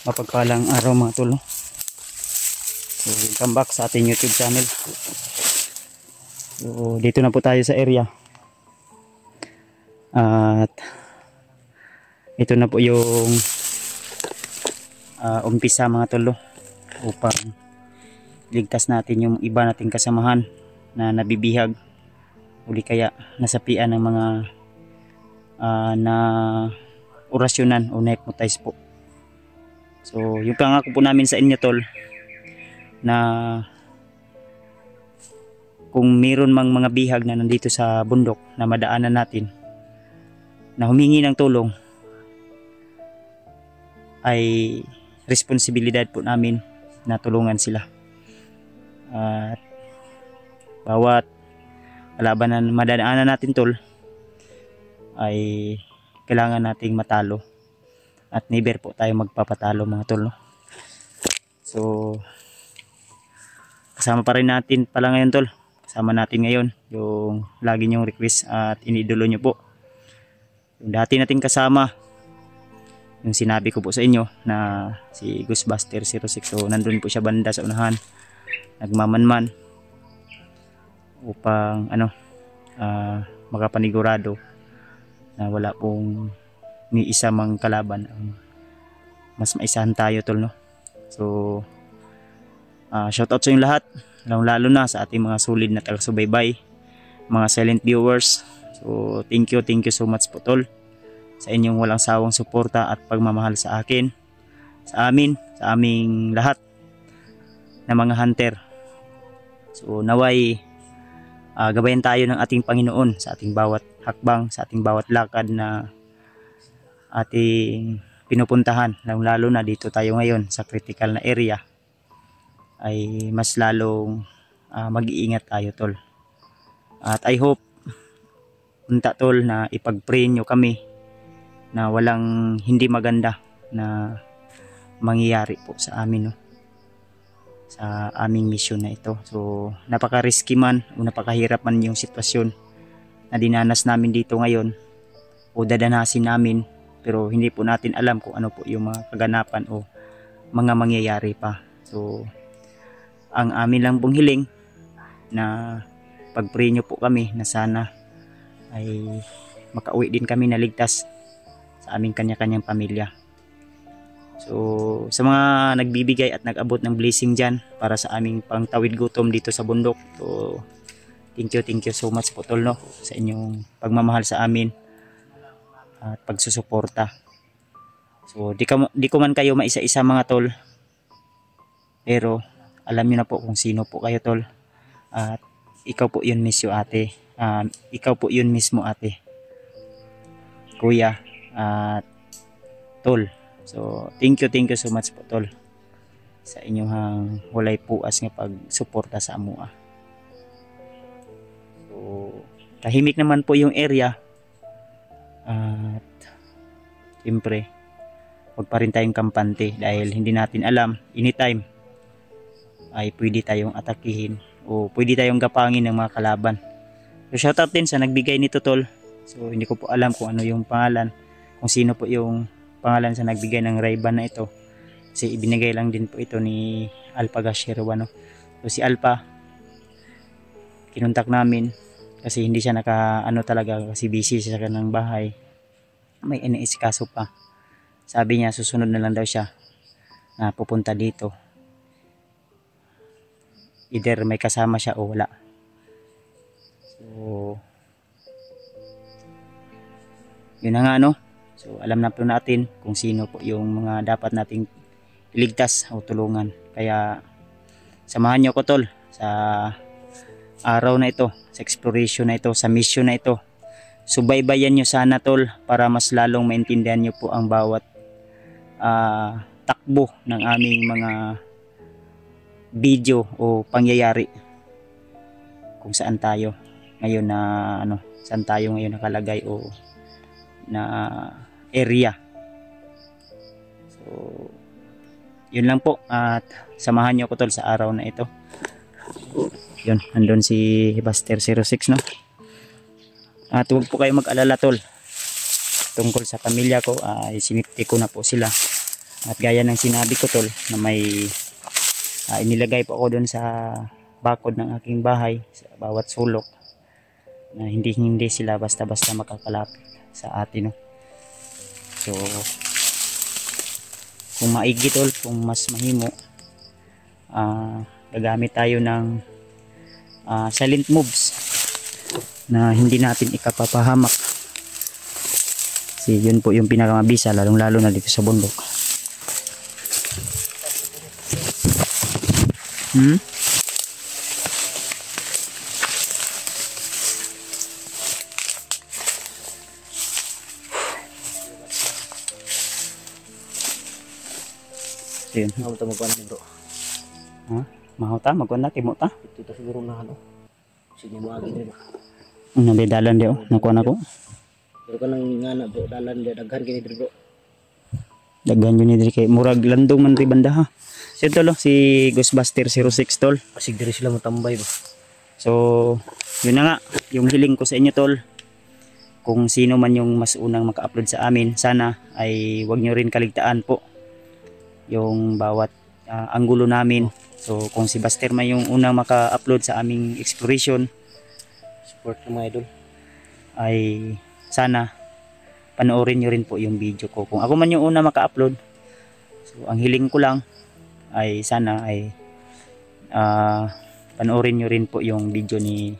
Mapagpalang araw mga tol, no? So, welcome back sa ating YouTube channel. So, dito na po tayo sa area. At ito na po yung umpisa mga tol, no? Upang ligtas natin yung iba nating kasamahan na nabibihag uli kaya nasapian ng mga na orasyonan o na-hypnotize po. So yung pangako po namin sa inyo tol, na kung meron mang mga bihag na nandito sa bundok na madaanan natin na humingi ng tulong, ay responsibilidad po namin na tulungan sila. At bawat kalaban na madaanan natin tol ay kailangan nating matalo. At never po tayo magpapatalo mga tol, no? So kasama pa rin natin pala ngayon tol. Kasama natin ngayon yung lagi nyong request at iniidolo nyo po. Yung dati nating kasama, yung sinabi ko po sa inyo na si Ghostbuster 06. So nandun po siya banda sa unahan, nagmamanman upang makapanigurado na wala pong ni isa mang kalaban ang mas maisahan tayo tol, no? So shout out sa inyong lahat, lalo na sa ating mga solid na taga-subaybay, mga silent viewers. So thank you so much po tol sa inyong walang sawang suporta at pagmamahal sa akin, sa amin, sa aming lahat na mga hunter. So naway gabayan tayo ng ating Panginoon sa ating bawat hakbang, sa ating bawat lakad na ating pinupuntahan, lalo na dito tayo ngayon sa critical na area, ay mas lalong mag-iingat tayo tol. At I hope punta tol na ipag-pray nyo kami na walang hindi maganda na mangyayari po sa amin, no? Sa aming mission na ito. So napaka-risky man o napakahirap man yung sitwasyon na dinanas namin dito ngayon o dadanasin namin, pero hindi po natin alam kung ano po yung mga kaganapan o mga mangyayari pa. So ang amin lang pong hiling na pag-pray nyo po kami na sana ay makauwi din kami na ligtas sa aming kanya-kanyang pamilya. So sa mga nagbibigay at nag-abot ng blessing dyan para sa aming pangtawid gutom dito sa bundok, so thank you so much po tol, no? Sa inyong pagmamahal sa amin at pagsusuporta. So di ko man kayo maisa-isa mga tol, pero alam niyo na po kung sino po kayo tol. At ikaw po yun mismo ate, ikaw po yun mismo ate, kuya at tol. So thank you so much po tol sa inyong walay puas nga pagsuporta sa amua. So tahimik naman po yung area. At siyempre huwag pa rin tayong kampante dahil hindi natin alam, anytime ay pwede tayong atakihin o pwede tayong gapangin ng mga kalaban. So shoutout din sa nagbigay nito tol. So hindi ko po alam kung ano yung pangalan, kung sino po yung pangalan sa nagbigay ng Ray-Ban na ito, kasi ibinigay lang din po ito ni Alpha Gashirwa, no? So si Alpha, kinontak namin kasi hindi siya talaga, kasi busy siya sa kanang bahay, may iniisikaso pa. Sabi niya susunod na lang daw siya na pupunta dito, either may kasama siya o wala. So yun na nga, no? So alam na po natin kung sino po yung mga dapat nating iligtas o tulungan. Kaya samahan nyo ko tol sa araw na ito, sa exploration na ito, sa mission na ito. Subaybayan nyo sana tol para mas lalong maintindihan nyo po ang bawat takbo ng aming mga video o pangyayari, kung saan tayo ngayon na saan tayo ngayon nakalagay o na area. So yun lang po, at samahan nyo ko tol sa araw na ito. Yun, andun si Buster 06, no? At huwag po kayo mag-alala tol tungkol sa pamilya ko, sinipti ko na po sila At gaya ng sinabi ko tol, na may inilagay po ako doon sa bakod ng aking bahay, sa bawat sulok, na hindi sila basta-basta makakalapit sa atin, no? So kung maigi tol, kung mas mahimo, gagamit tayo ng silent moves na hindi natin ikapapahamak. Kasi yun po yung pinakamabisa, lalong lalo na dito sa bundok. So yun. Ako ito magpanan bro. Ha? Mahaw ta? Magkuhan na? Kimo ta? Ito siguro na ano. Sige mo agi rin ba. Nabidalan di o. Nakuha ako. Pero ka nang nga na bro. Dalan di. Daghan kini diri bro. Daghan yun diri kay murag landong man ri banda ha. So tol, si Ghostbuster 06 tol. Pasig diri sila mo tambay ba. So yun na nga. Yung hiling ko sa inyo tol. Kung sino man yung mas unang maka-upload sa amin, sana ay wag nyo rin kaligtaan po yung bawat anggulo namin. So kung si Buster man yung unang maka-upload sa aming exploration, Support ng mga idol. ay sana panoorin nyo rin po yung video ko. Kung ako man yung una maka-upload, so ang hiling ko lang ay sana ay panoorin nyo rin po yung video ni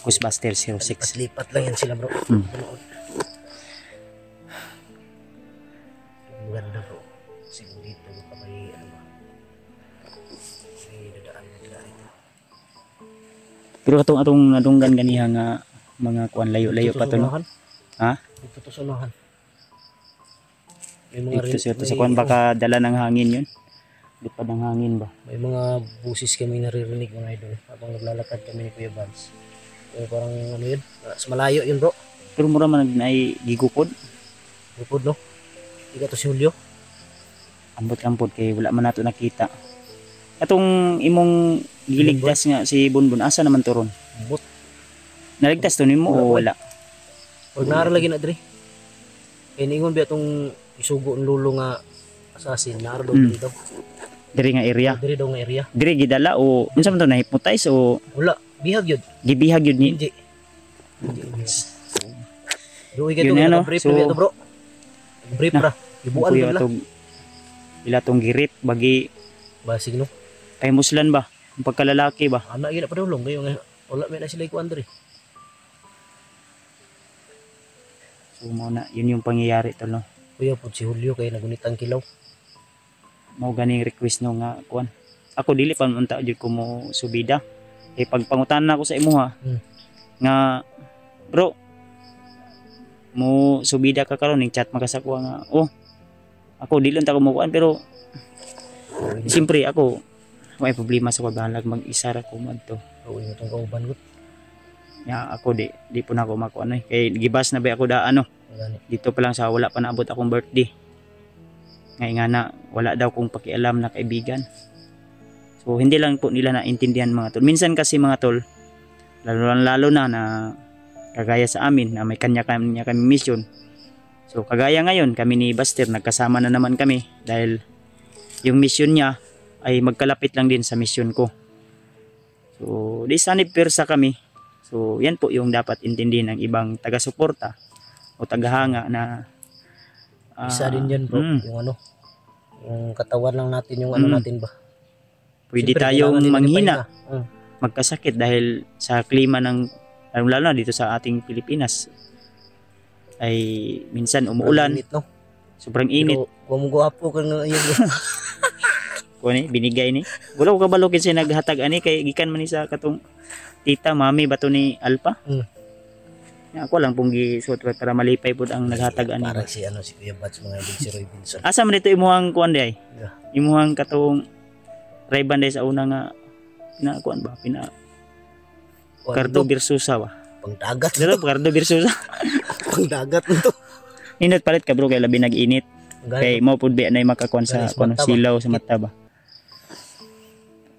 Ghostbuster 06. Lipat lang yan sila bro. Maganda bro. Siguro dito pa may ano ba. May dadaan na sila ito. Pero atong nadunggan ganiha nga mga kuan layo-layo pa to no. Ha? Dito to sa unahan. May mga Dito sa kuan baka dala ng hangin yun. Lipad ng hangin ba? may mga busis kami naririnig mga idol habang naglalakad kami ni Kuya Vance. Parang ano yun, sa malayo yun bro. Pero mura man ay gigukod. Bukod no. Ika to si Julio. Ambot-ambot kay wala man nato nakita. Atong imong giligtas nga si Bunbun, asa naman to ron? Bot. Naligtas to nimo o wala? Pag naara lagi na diri. Kaya ningon ba itong isugo ang lulo nga assassin, naara daw dito. Diri nga area. Diri daw nga area. Diri gidala o unsa man to na-hypnotize o Wala, bihag yun. gibihag yun ni? Hindi. Doon ka Yun ito, ano, brief so- na ito bro. Brief Na, ra. Ibuan Kuya nila. tong ila tong girip bagi Basig no. kay muslan ba? Ang pagkalalaki ba? Anak gina pa daw long kayo nga. Wala may na sila ikuan diri. So mo na yun yung pangyayari to no. Kuya po si Julio kay nagunitang kilaw. Mao ganing request no nga kuan. Ako dili pa unta jud ko mo subida. Kay pagpangutan ako sa imuha nga bro mo subida ka karon ning chat makasakwa nga ako dili unta ko mo kuan pero siyempre ako may problema sa pagbahalag mag-isa ra ko madto. Oo, yung itong kauban ko. Ya ako di po na ako makuan kay gibas na ba ako da ano Gani. dito pa lang sa wala pa naabot akong birthday. Ngay nga na wala daw kong pakialam na kaibigan. So hindi lang po nila naintindihan mga tol. Minsan kasi mga tol, lalo na kagaya sa amin na may kanya-kanya kami mission. So kagaya ngayon kami ni Buster nagkasama na naman kami dahil yung mission niya ay magkalapit lang din sa mission ko. So di sanib persa kami. So yan po yung dapat intindihin ng ibang taga-suporta o tagahanga na Isa din yan bro, yung ano. Yung katawan lang natin, yung ano natin ba. pwede Siyempre, tayong kailangan din manghina, ipahinga. magkasakit dahil sa klima ng lalo na dito sa ating Pilipinas ay minsan umuulan, Init, no? sobrang init. Pero huwag mo guwapo ka nga yun. Kuno binigay ni. Wala ko kabalo kinsa naghatag ani kay gikan man ni sa katong tita mami bato ni Alpa. Ako lang pong gisuot para malipay pud ang naghatag ani. Parang si ano si Kuya Bats mga ibig si Roy Vinson. Asa man dito imuhang kuan di ay? Yeah. Imuhang katong Ray-Ban sa una nga kuan ba Cardo Versusa ba? Pangdagat Dito nito. Cardo Versusa. Pangdagat nito. Init palit ka bro kay labi nag-init. Kay mo pud bi na makakuan sa Ganis kuan mata ba? silaw sa mata ba.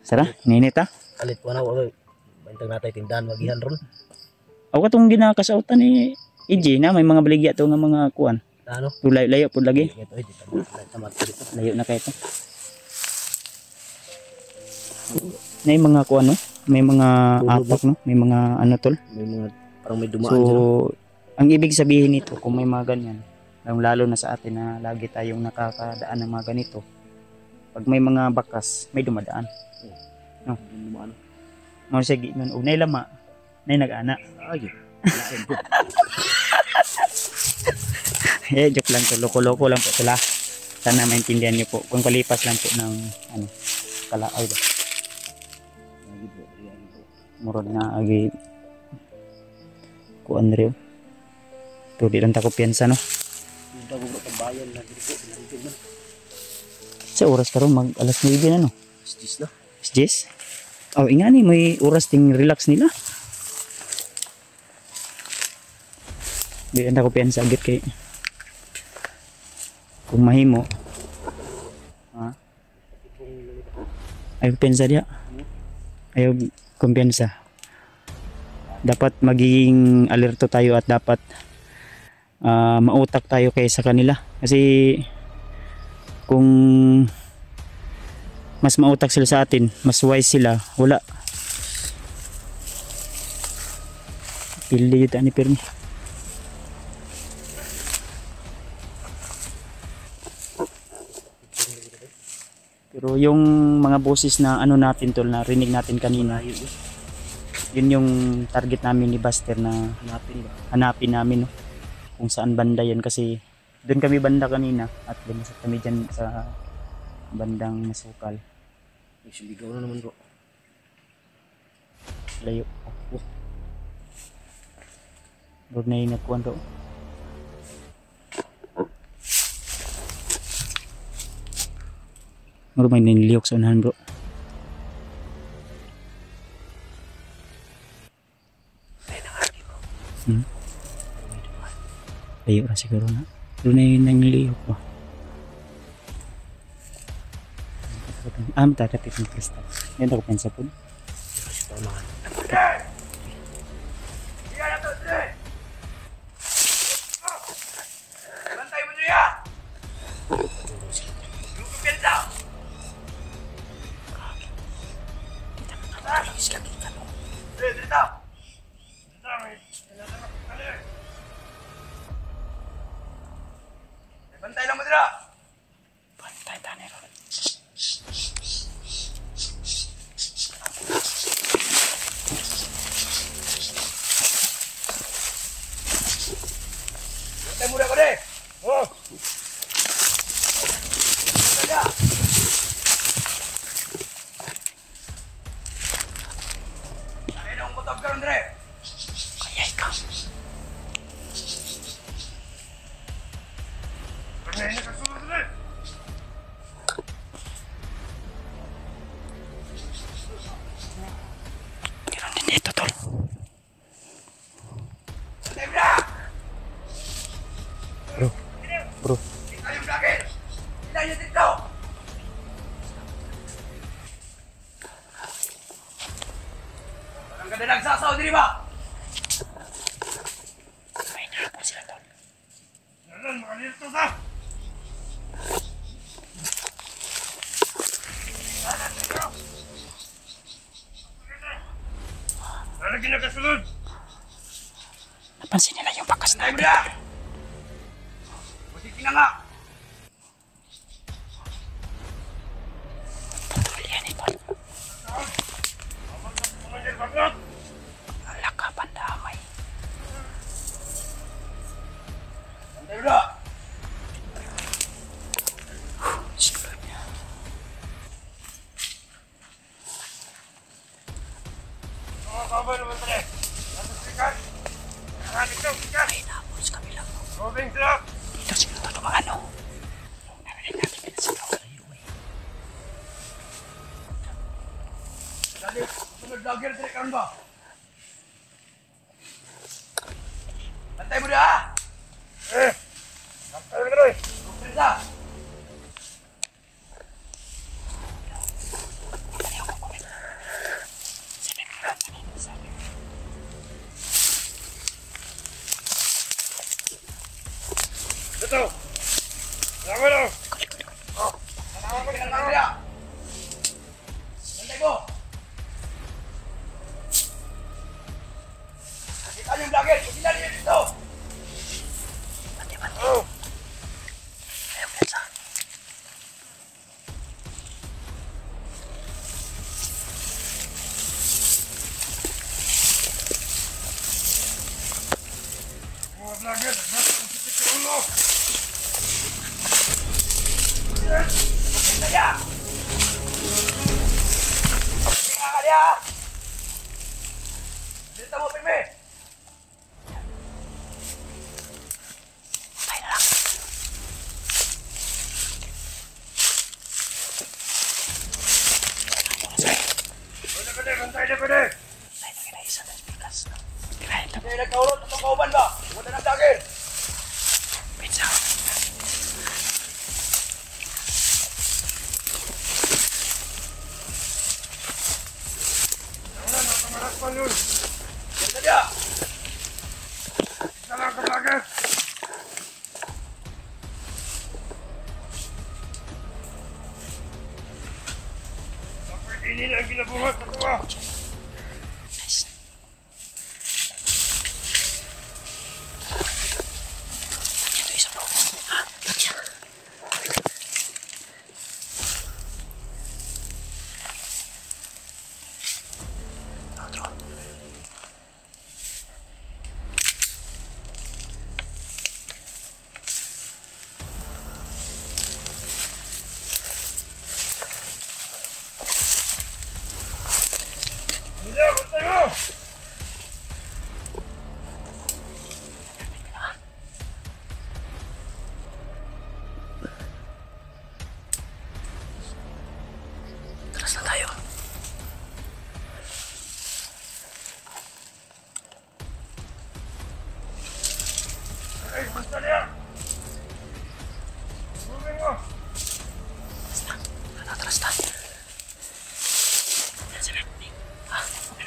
Sara, ninit ha? Kalit po na wala. Bantang natay tindahan magihan ron. Ako katong ginakasautan ni EJ na may mga baligya to nga mga kuan. Ano? Layo po lagi. Ito ay dito. Tamad ko dito. Layo na kayo to. May mga kuan no? May mga apak no? May mga ano tol. May mga parang may dumaan So, dyan. ang ibig sabihin nito kung may mga ganyan, lalo na sa atin na lagi tayong nakakadaan ng mga ganito. Pag may mga bakas, may dumadaan. No? May dumaan. Mo sige nun unay lama, nay nag-ana. Ay. Lain po. Joke lang to, loko-loko lang po sila. Sana maintindihan niyo po kung palipas lang po ng ano, kalaay ba. Lagi po. Lagi po. Murag na agi kuan rin. To di lang ta ko piyansa no. Hindi ako magkabayan lagi po. Lagi man. Sa oras karon mag alas 9 na no. Stis na. Jess? Oh, ingani may oras ting relax nila. Di anda ko piyansa agad kay kung mahimo. Ha? Ayaw piyansa dia. Ayaw kumpiyansa. Dapat maging alerto tayo at dapat mautak tayo kaysa kanila. Kasi kung mas mautak sila sa atin, mas wise sila, wala. Pildi yun ni Permi. Pero yung mga boses na ano natin tol, na rinig natin kanina, yun yung target namin ni Buster na hanapin namin no? Kung saan banda yun kasi doon kami banda kanina at lumusot kami dyan sa bandang Masukal. May sumigaw na naman bro. Layo. Doon na yung nagkuhan to. Muro may niniliyok sa unahan bro. Layo na siguro na. Doon na yung nangliyok po. Tatapit ng kristal. Yan ako pensa po. Bantay mo niya! Lugog ka nito! Dito! Bantay lang mo dito! Bantay tanero. Bantay mo rin ko rin! Oh! Bantay! Ayun ang motor ka rin rin! Kaya ikaw. Ayun ang kasunod rin! Ganoon din dito tol. Bantay mo na! Bro. Ikaw yung vlogger! Ilan niyo dito! Walang ganda nagsasaw din ba? May nahapon sila tol. Nalan, mga nilito ka! Lalagyan na kasunod! Napansin nila yung bakas Bantay mo natin. na! Musikin na nga! Patuloy yan tol. Mga dyan, bagot! Ala ka pandamay. Bantay mo na! Sigurad niya. Mga kabay naman tayo! Nasa sikat! Nakanik daw, sikat! May nahapon sa kabila. Roving sila! Dito siguro tol mga ano. Narinig natin pinasalaw. Dali, sunod vlogger tayo karon ba? Bantay mo na ha! Bantay mo na rin! Bantay Ito. Tama na. Oh. Tanawan ko ng kamera. Santay mo. Kita niyo yung vlogger. Kita niyo dito. Mati. Oh. Ayaw pizza. Mga vlogger. Nasa ang sipit sa ulo. Kaya! Tingnan ka niya! Dito mo, Pime! Tayo na lang. Bantay na pwede! Tayo na kinaisa ng pikas. Kaya ito. Hindi nagkaulot at kauban ba? Huwag na nagdagin! Pizza. Wala na, kamaras pa yun! Dito niya! Isa lang ka vlogger! Dapat ini na ang ginabuhat sa tuwa! Nice. Ito isa bro. Ha? Gotcha. Otro. Hindi, bantay mo! Taras na tayo. Ay, basta niya! Moving mo! Atras na. Yan si Bernie. Ha? Tuloy.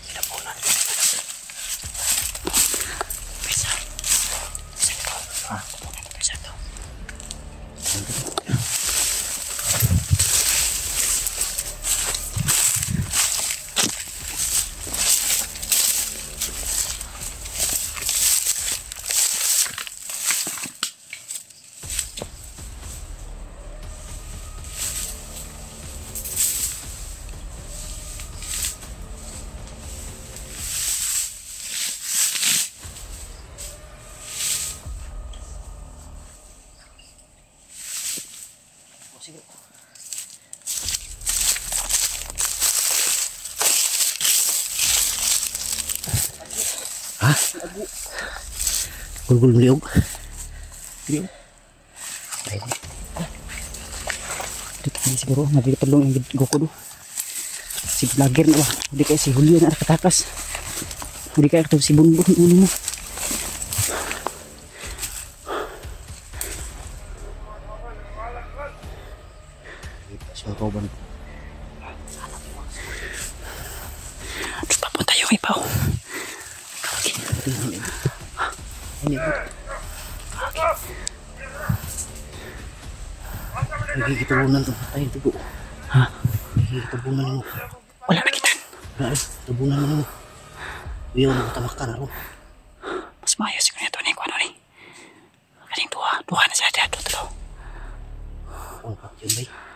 Kinapunan. Pizza. Pizza ito. Ha? Kupunin ko pizza ito. Sige. Ha? Gulgul meliog. Meliog. Ayun. Dito kami siguro. Nagpilong yung goko do. Si vlogger na ba? Hindi kayo si Julio na nakatakas. Hindi kayo ito si Bunbun. Uno mo. Siya kauban. Terus papunta yung ipaw. Okay. Ini bu. Lagi kita bunan tuh, tayo tuh bu. Hah? Lagi kita bunan mo. Wala na kita. Wala, kita bunan mo. Iyaw na kita makan ako. Mas maayos ko nito ni kuano ni. Kaning duha na sa dito. Oh, yun ba?